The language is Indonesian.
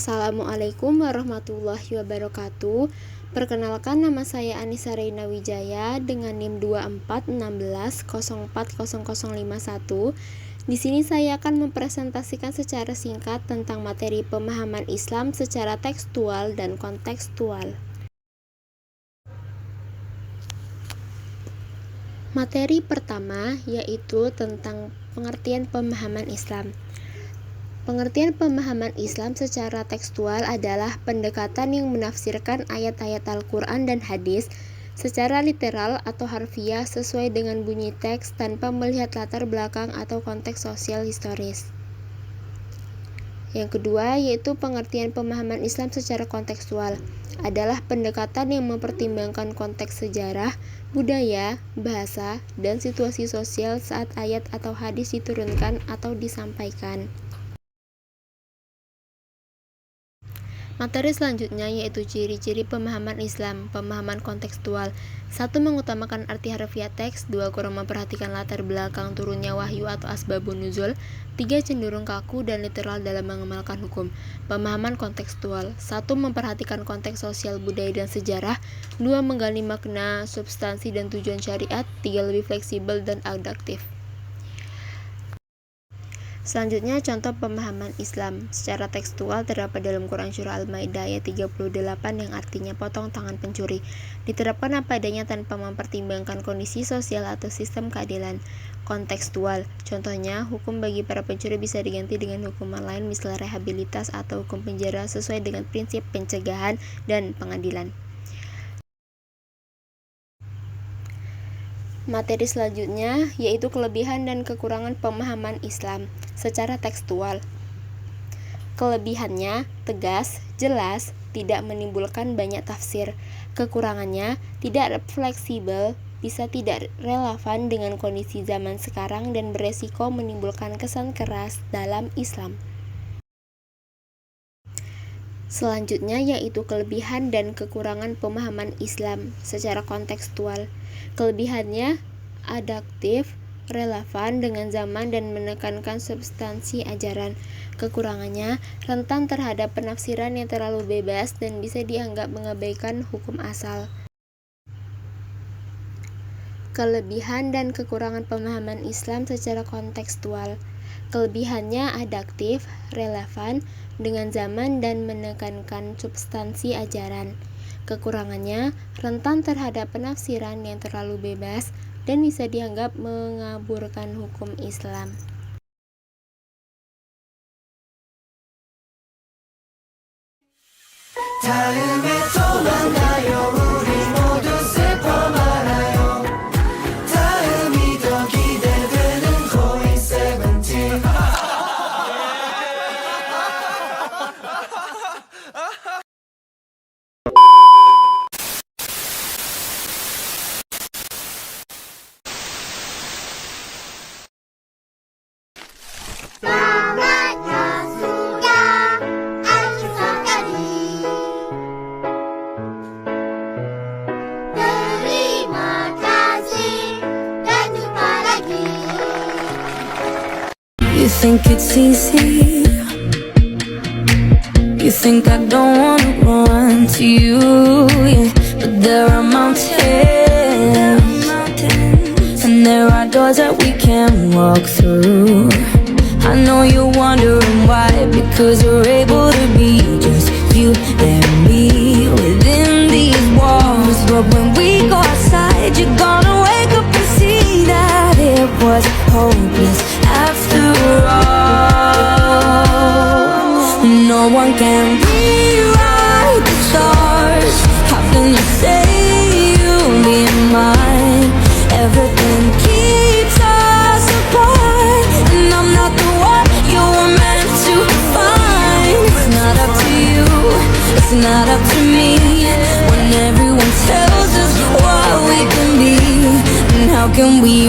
Assalamualaikum warahmatullahi wabarakatuh. Perkenalkan, nama saya Anissa Reina Wijaya dengan NIM 2416040051. Di sini saya akan mempresentasikan secara singkat tentang materi pemahaman Islam secara tekstual dan kontekstual. Materi pertama yaitu tentang pengertian pemahaman Islam. Pengertian pemahaman Islam secara tekstual adalah pendekatan yang menafsirkan ayat-ayat Al-Quran dan hadis secara literal atau harfiah sesuai dengan bunyi teks tanpa melihat latar belakang atau konteks sosial historis. Yang kedua yaitu pengertian pemahaman Islam secara kontekstual adalah pendekatan yang mempertimbangkan konteks sejarah, budaya, bahasa, dan situasi sosial saat ayat atau hadis diturunkan atau disampaikan. Materi selanjutnya yaitu ciri-ciri pemahaman Islam, pemahaman kontekstual. 1. Mengutamakan arti harfiah teks. 2. Kurang memperhatikan latar belakang turunnya wahyu atau asbabun nuzul. 3. Cenderung kaku dan literal dalam mengamalkan hukum. Pemahaman kontekstual. 1. Memperhatikan konteks sosial, budaya, dan sejarah. 2. Menggali makna, substansi, dan tujuan syariat. 3. Lebih fleksibel dan adaptif. Selanjutnya, contoh pemahaman Islam secara tekstual terdapat dalam Quran Surah Al-Maidah ayat 38 yang artinya potong tangan pencuri. Diterapkan apa adanya tanpa mempertimbangkan kondisi sosial atau sistem keadilan. Kontekstual, contohnya hukum bagi para pencuri bisa diganti dengan hukuman lain misalnya rehabilitas atau hukum penjara sesuai dengan prinsip pencegahan dan pengadilan. Materi selanjutnya yaitu kelebihan dan kekurangan pemahaman Islam secara tekstual. Kelebihannya tegas, jelas, tidak menimbulkan banyak tafsir. Kekurangannya tidak fleksibel, bisa tidak relevan dengan kondisi zaman sekarang dan beresiko menimbulkan kesan keras dalam Islam. Selanjutnya yaitu kelebihan dan kekurangan pemahaman Islam secara kontekstual. Kelebihannya adaptif, relevan dengan zaman dan menekankan substansi ajaran. Kekurangannya rentan terhadap penafsiran yang terlalu bebas dan bisa dianggap mengabaikan hukum asal. Kelebihan dan kekurangan pemahaman Islam secara kontekstual. Kelebihannya adaptif, relevan dengan zaman dan menekankan substansi ajaran. Kekurangannya rentan terhadap penafsiran yang terlalu bebas dan bisa dianggap mengaburkan hukum Islam. You think it's easy. You think I don't wanna run to you, yeah. But there are mountains, and there are doors that we can walk through. I know you're wondering why, because we're able to be just you and me within these walls. But when we go outside, you're gonna wake up and see that it was hopeless after all. No one can rewrite the stars. How can you say you'll be mine? Everything keeps us apart, and I'm not the one you were meant to find. It's not up to you, it's not up to me. When everyone tells us what we can be, and how can we